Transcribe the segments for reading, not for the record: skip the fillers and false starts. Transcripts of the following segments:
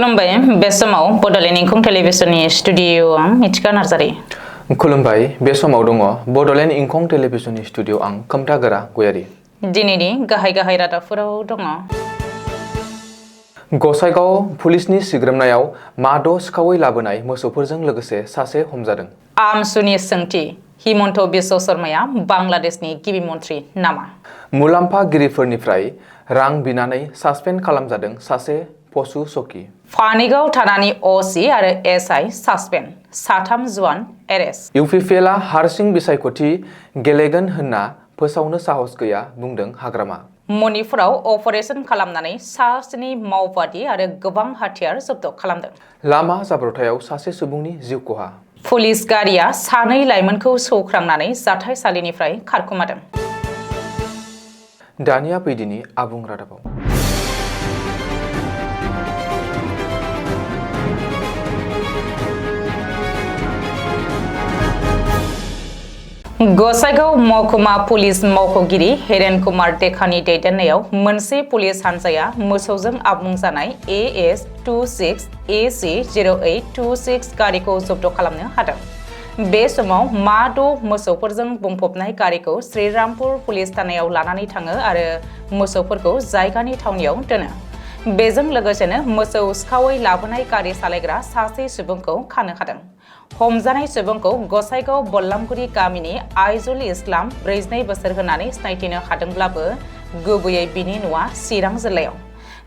खुलुमबाय बे समाव बडलेण्ड इंखं टेलिभिजननि स्टुडिअ आं मिथिका नार्जारि। खुलुमबाय बे समाव दङ बडलेण्ड इंखं टेलिभिजननि स्टुडिअ आं खोमथागोरा गयारि। दिनैनि गाहाय रादाबफोराव दङ। गसाइगाव पुलिसनि सिग्रोमनायाव माद' सिखावै लाबोनाय मोसौफोरजों लोगोसे सासे हमजादों। आमसुनि सोंथि हिमन्त बिश्व शर्माया बांलादेशनि गिबि मन्त्रि नामा? मुलाम्फागिरिफोरनिफ्राय रां बिनानै सासपेन्ड खालामजादों सासे पशु सखि। पानिगाव थानानि असि आरो एसआइ सासपेन्ड, 3 जुवान एरेस्ट। इउपिपिएलआ हारसिं बिसायख'थि गेलेगोन होनना फोसावनो साहस गैया बुंदों हाग्रामा। मणिपुराव अपारेशन खालामनानै 7 मावबादि आरो गोबां हाथियार जब्द खालामदों। लामा जाब्रबथायाव सासे सुबुंनि जिउ खहा। पुलिस गारिया 2 लाइमोनखौ सौख्रांनानै जाथायसालिनिफ्राय खारखोमादों। दानिया फैदिनि आबुं रादाबाव। गसाइगाव महकुमा पुलिस मावख'गिरि हेरेन कुमार देखानि दैदेननायाव मोनसे पुलिस हान्जाया मोसौजों आबुं जानाय AS 26 AC 0826 गारिखौ जब्द खालामनो हादों। बे समाव माद' मोसौफोरजों बुंफबनाय गारिखौ श्रीरामपुर पुलिस थानायाव लानानै थाङो आरो मोसौफोरखौ जायगानि थावनियाव दोनो। बेजों लोगोसेनो मोसौ सिखावै लाबोनाय गारि सालायग्रा सासे सुबुंखौ खानो हादों। हमजानाय सुबुंखौ गसाइगाव बल्लामगुरि गामिनि आइजुल इस्लाम 42 बोसोर होनानै सिनायथिनो हादोंब्लाबो गुबैयै बिनि न'आ चिरां जिल्लायाव।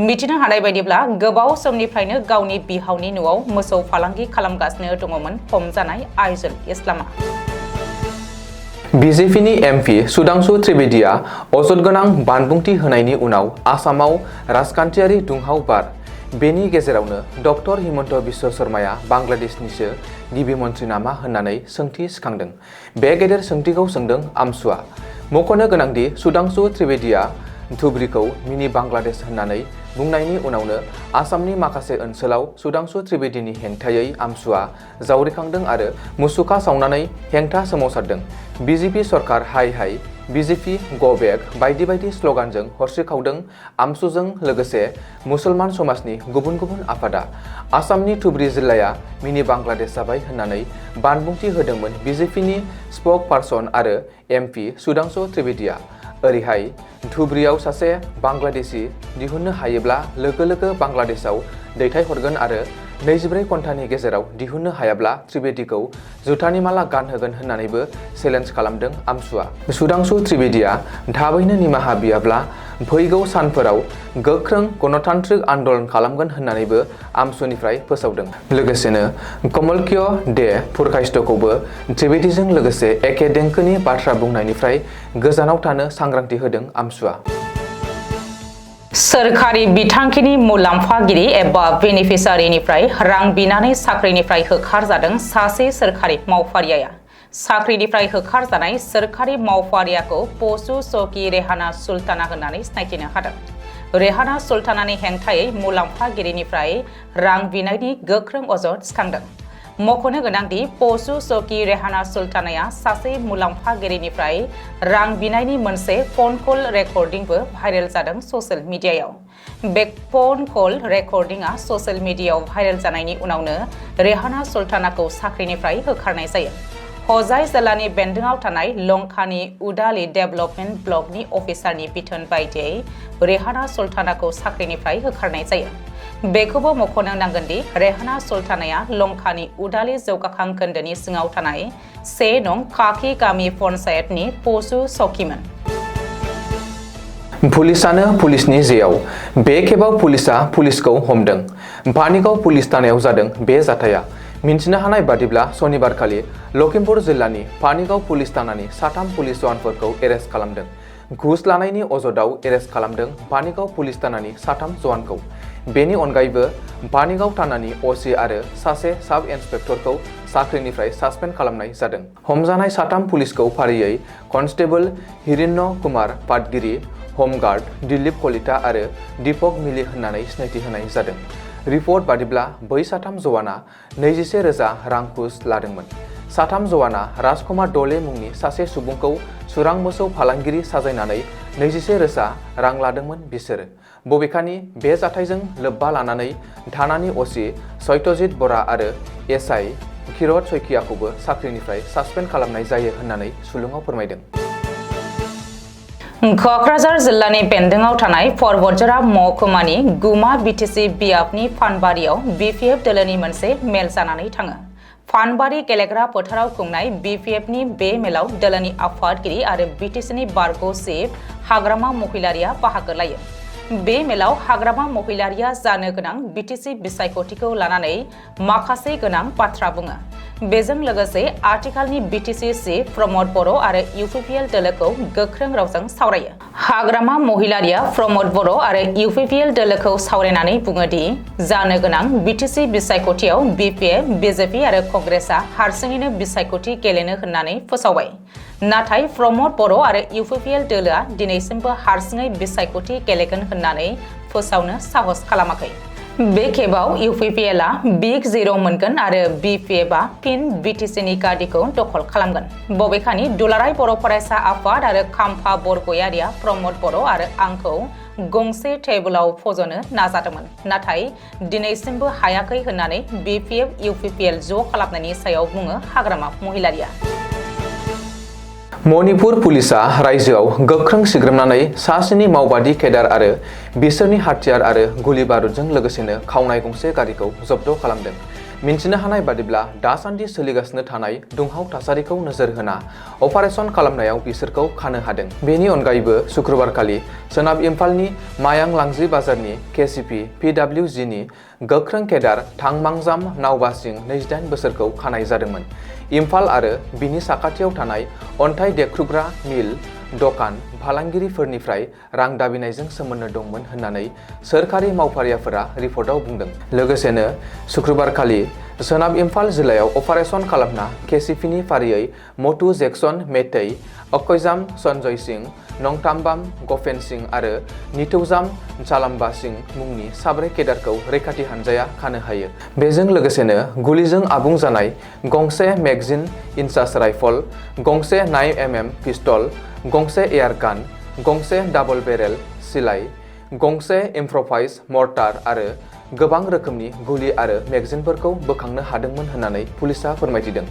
मिथिनो हानाय बायदिब्ला गोबाव समनिफ्रायनो गावनि बिहावनि न'आव मोसौ फालांगि खालामगासिनो दङमोन हमजानाय आइजुल इस्लामा। बिजेपिनि MP सुदांशु त्रिवेदीआ अजदगोनां बानबुंथि होनायनि उनाव आसामाव राजखान्थियारि दुंहाव बार। बेनि गेजेरावनो डक्टर हिमन्त बिश्व शर्माया बांलादेशनिसो गिबि मन्त्रि नामा होननानै सोंथि सिखांदों। बे गेदेर सोंथिखौ सोंदों आमसुआ। मख'नो गोनांदि सुदांशु त्रिवेदीआ धुब्रीखौ मिनि बांलादेश होननानै बुंनायनि उनावनो आसामनि माखासे ओनसोलाव सुदांशु त्रिवेदीनि हेंथायै आमसुआ जावरिखांदों आरो मुसुखा सावनानै हेंथा सोमावसारदों। बिजेपि सरकार हाय हाय, बिजेपि गो बेक बायदि बायदि स्लगानजों हरसेखावदों आमसुजों लोगोसे मुसलमान समाजनि गुबुन गुबुन आफादा। आसामनि धुब्री जिल्लाया मिनि बांलादेश जाबाय होननानै बानबुंथि होदोंमोन बिजेपिनि स्पक पार्सन आरो MP सुदांशु त्रिवेदीआ। ओरैहाय धुब्रीयाव सासे बांलादेशी दिहुननो हायोब्ला लोगो लोगो बांलादेशआव दैथायहरगोन आरो 24 घन्टानि गेजेराव दिहुननो हायाब्ला त्रिवेदीखौ जुथानि माला गानहोगोन होननानैबो चेलेन्ज खालामदों आमसुआ। सुदांशु त्रिवेदीआ थाबैनो निमाहा बियाब्ला फैगौ सानफोराव गोख्रों गणतान्त्रिक आन्दोलन खालामगोन होननानैबो आमसुनिफ्राय फोसावदों। लोगोसेनो कमलकिय दे पुरकायस्थ'खौबो त्रिवेदीजों लोगोसे एखे देंखोनि बाथ्रा बुंनायनिफ्राय गोजानाव थानो सांग्रांथि होदों आमसुआ। सोरखारि बिथांखिनि मुलाम्फागिरि एबा बेनिफिसारिनिफ्राय रां बिनानै साख्रिनिफ्राय होखारजादों सासे सोरखारि मावफारिया। साख्रिनिफ्राय होखारजानाय सोरखारि मावफारियाखौ पशु सखि रेहाना सुल्ताना होननानै सिनायथिनो हादों। रेहाना सुल्तानानि हेंथायै मुलाम्फागिरिनिफ्राय रां बिनायनि गोख्रों अजद थिखांदों। मख'नो गोनांदि पशु सखि रेहाना सुल्तानाया सासे मुलाम्फागिरिनिफ्राय रां बिनायनि मोनसे फन कल रेकर्डिंबो भाइरेल जादों ससियेल मिडियायाव। बे फन कल रेकर्डिंआ ससियेल मिडियायाव भाइरेल जानायनि उनावनो रेहाना सुल्तानाखौ साख्रिनिफ्राय होखारनाय जायो। हजाय जिल्लानि बेन्दोंआव थानाय लंकानि उदालि डेभेलपमेन्ट ब्लकनि अफिसारनि बिथोन बायदियै रेहाना सुल्तानाखौ साख्रिनिफ्राय होखारनाय जायो। बेखौबो मख'नो नांगोनदि रेहाना सुल्तानाया लंकानि उदालि जौगाखां खोन्दोनि सिङाव थानाय 1 नं काकी गामि पन्चायतनि पशु सखिमोन। पुलिसानो पुलिसनि जेयाव। बे खेबाव पुलिसा पुलिसखौ हमदों। पानिगाव पुलिस थानायाव जादों बे जाथाया। मिन्थिनो हानाय बादिब्ला सनिबारखालि लखिमपुर जिल्लानि पानिगाव पुलिस थानानि 3 पुलिस जवानफोरखौ एरेस्ट खालामदों। घुस लानायनि अजदाव एरेस्ट खालामदों पानिगाव पुलिस थानानि 3 जवानखौ। बेनि अनगायैबो पानिगाव थानानि असि आरो सासे साब इन्सपेक्टरखौ साख्रिनिफ्राय सासपेन्ड खालामनाय जादों। हमजानाय 3 पुलिसखौ फारियै कनस्टेबल हिरण्य कुमार पाटगिरि, हमगार्ड दिलीप कलिता आरो दीपक मिलि होननानै सिनायथि होनाय जादों। रिपर्ट बादिब्ला बै 3 जवाना 21,000 रां घुस लादोंमोन। साथाम जवाना राजकुमार दले मुंनि सासे सुबुंखौ सुरां मोसौ फालांगिरि साजायनानै 21,000 रां लादोंमोन बिसोरो। बबेखानि बे जाथायजों लोब्बा लानानै थानानि असि सत्यजित बरा आरो एसआइ किरत सयकियाखौबो साख्रिनिफ्राय सासपेन्ड खालामनाय जायो होननानै सुलुङाव फोरमायदों। क'क्राझार जिल्लानि बेन्दोंआव थानाय परबतजरा महकुमानि गुमा बिटिसि बियाबनि फानबारियाव बिपिएफ दोलोनि मोनसे मेल जानानै थाङो। फानबारि गेलेग्रा फोथाराव खुंनाय बिपिएफनि बे मेलाव दोलोनि आफादगिरि आरो बिटिसिनि बारग' चिफ हाग्रामा महिलारिया बाहागो लायो। बे मेलाव हाग्रामा महिलारिया जानो गोनां बिटिसि बिसायख'थिखौ लानानै माखासे गोनां बाथ्रा बुङो। बेजों लोगोसे आथिखालनि बिटिसि चिफ प्रमद बर' आरो इउपिपिएल दोलोखौ गोख्रों रावजों सावरायो। हाग्रामा महिलारिया प्रमद बर' आरो इउपिपिएल दोलोखौ सावरायनानै बुङोदि जानो गोनां बिटिसि बिसायख'थियाव बिपिएफ, बिजेपि आरो कंग्रेसआ हारसिङैनो बिसायख'थि गेलेनो होननानै फोसावबाय। नाथाय प्रमद बर' आरो इउपिपिएल दोलोआ दिनैसिमबो हारसिङै बिसायख'थि गेलेगोन होननानै फोसावनो साहस खालामाखै। बे खेबाव इउपिपिएलआ बिग जिर' मोनगोन आरो बिपिएफआ फिन बिटिसिनि गादिखौ दखल खालामगोन। बबेखानि दुलाराय बर' फरायसा आफाद आरो खाम्फा बरगयारिया प्रमद बर' आरो आंखौ गंसे टेबोलाव फज'नो नाजादोंमोन, नाथाय दिनैसिमबो हायाखै होननानै बिपिएफ इउपिपिएल ज' खालामनायनि सायाव बुङो हाग्रामा महिलारिया। मणिपुर पुलिसआ रायजोआव गोख्रों सिग्रोमनानै सासेनि मावबादि केडार आरो बिसोरनि हाथियार आरो गुलि बारुदजों लोगोसेनो खावनाय गंसे गारिखौ जब्द खालामदों। मिन्थिनो हानाय बादिब्ला दासान्दि सोलिगासिनो थानाय दुंहाव थासारिखौ नोजोर होना अपारेशन खालामनायाव बिसोरखौ खानो हादों। बेनि अनगायैबो शुक्रबारखालि सोनाब इम्फालनि मायां लांजि बाजारनि केसिपि पिडब्लिउजिनि गोख्रों केडार थांमांजाम नावबासिं 28 बोसोरखौ खानाय जादोंमोन। इम्फाल आरो बिनि साखाथियाव थानाय अन्थाइ देख्रुबग्रा मिल, दखान, फालांगिरिफोरनिफ्राय रां दाबिनायजों सोमोन्दो दंमोन होननानै सोरखारि मावफारियाफोरा रिपर्टआव बुंदों। लोगोसेनो शुक्रबारखालि सोनाब इम्फाल जिल्लायाव अपारेशन खालामना केसिपिनि फारियै मटु जेक्सन मेथै, अक्षयजाम सन्जय सिं, नंथामबाम गफेन सिं आरो निथौजाम जालाम्बा सिं मुंनि साब्रै केडारखौ रैखाथि हानजाया खानो हायो। बेजों लोगोसेनो गुलिजों आबुं जानाय गंसे मेगजिन इनचार्ज राइफल, गंसे 9mm पिस्तल, गंसे एयार गान, गंसे डाबल बेरेल सिलाइ, गंसे इम्प्रभाइज मर्टार आरो गोबां रोखोमनि गुलि आरो मेगजिनफोरखौ बोखांनो हादोंमोन होननानै पुलिसआ फोरमायथिदों।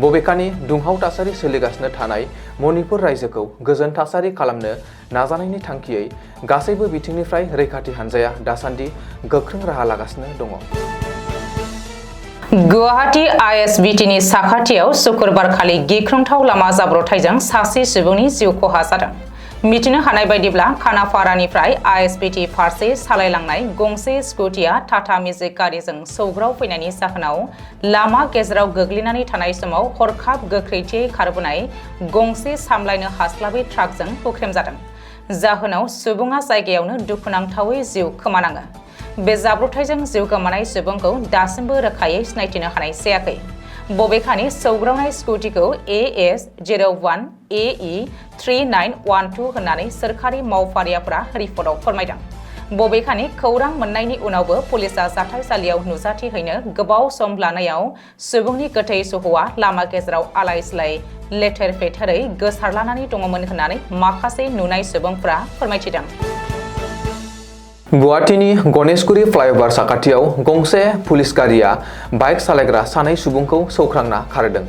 बबेखानि दुंहाव थासारि सोलिगासिनो थानाय मणिपुर रायजोखौ गोजोन थासारि खालामनो नाजानायनि थांखियै गासैबो बिथिंनिफ्राय रैखाथि हानजाया दासान्दि गोख्रों राहा लागासिनो दङ। गुवाहाटी आइएसबिटिनि साखाथियाव शुक्रबारखालि गिख्रंथाव लामा जाब्रबथायजों सासे सुबुंनि जिउ खहा जादों। मिथिनो हानाय बायदिब्ला खानापारानिफ्राय आइएसबिटि फारसे सालायलांनाय गंसे स्कुटिया टाटा मेजिक गारिजों सौग्राव फैनायनि जाहोनाव लामा गेजेराव गोग्लैनानै थानाय समाव हरखाब गोख्रैथियै खारबोनाय गंसे सामलायनो हास्लाबै ट्राकजों हुख्रेमजादों। जाहोनाव सुबुङा जायगायावनो दुखुनांथावै जिउ खोमानाङो। बे जाब्रबथायजों जिउ गोमानाय सुबुंखौ दासिमबो रोखायै सिनायथिनो हानाय जायाखै। बबेखानि सौग्रावनाय स्कुटिखौ AS01 AE 3912 होननानै सोरखारि मावफारियाफोरा रिपर्टआव फोरमायदों। बबेखानि खौरां मोननायनि उनावबो पुलिसआ जाथायसालियाव नुजाथिहैनो गोबाव सम लानायाव सुबुंनि गोथै सह'आ लामा गेजेराव आलाय-सिलाय लेथेर फेथेरै गोसारलानानै दङमोन होननानै माखासे नुनाय सुबुंफोरा फोरमायथिदों। गुवाहाटीनि गणेशगुरी फ्लाइअभार साखाथियाव गंसे पुलिस गारिया बाइक सालायग्रा सानै सुबुंखौ सौख्रांना खारदों।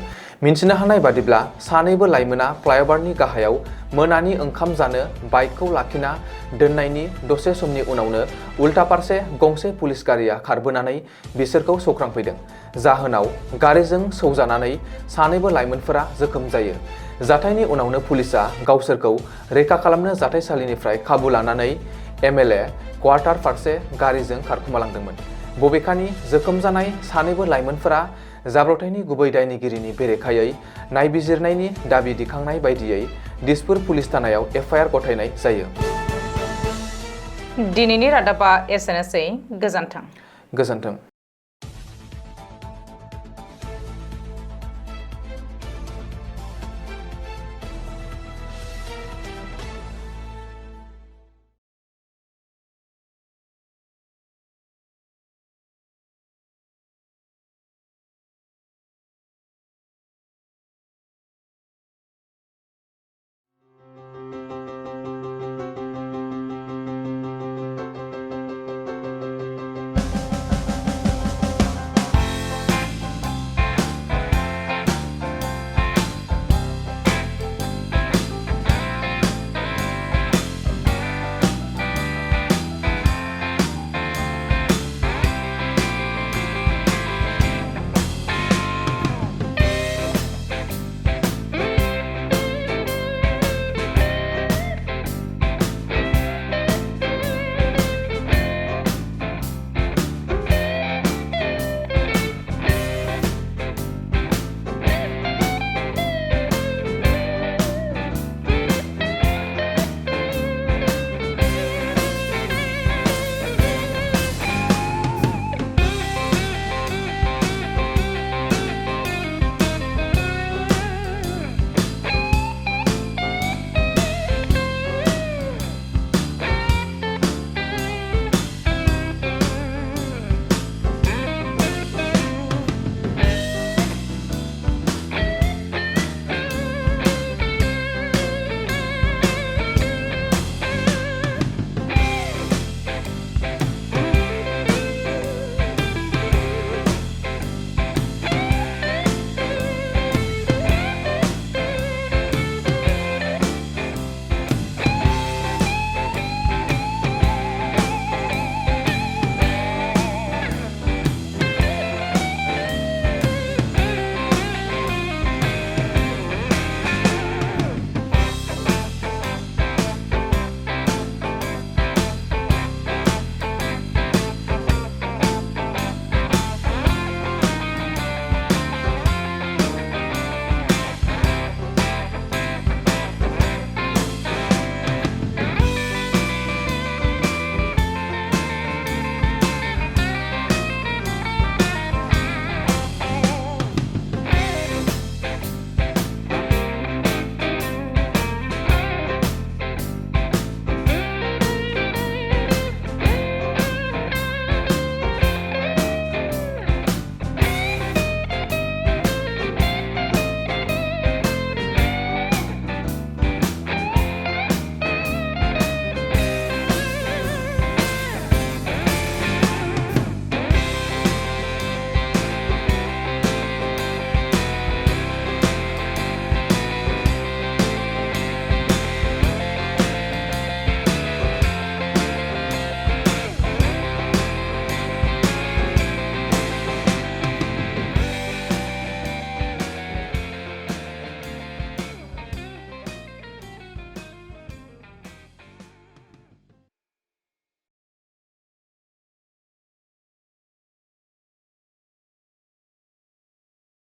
मिन्थिनो हानाय बादिब्ला सानैबो लाइमोना फ्लाइअभारनि गाहायाव मोनानि ओंखाम जानो बाइकखौ लाखिना दोननायनि दसे समनि उनावनो उल्था फारसे गंसे पुलिस गारिया खारबोनानै बिसोरखौ सौख्रांफैदों। जाहोनाव गारिजों सौजानानै सानैबो लाइमोनफोरा जोखोम जायो। जाथायनि उनावनो पुलिसआ गावसोरखौ रैखा खालामनो जाथायसालिनिफ्राय खाबु लानानै MLA क्वार्टार फारसे गारिजों खारखोमालांदोंमोन। बबेखानि जोखोम जानाय सानैबो लाइमोनफोरा जाब्रबथायनि गुबै दायनिगिरिनि बेरेखायै नायबिजिरनायनि दाबि दिखांनाय बायदियै दिसपुर पुलिस थानायाव FIR गथायनाय जायो। दिनैनि रादाबा एसेनोसै। गोजोन्थों। गोजोन्थों।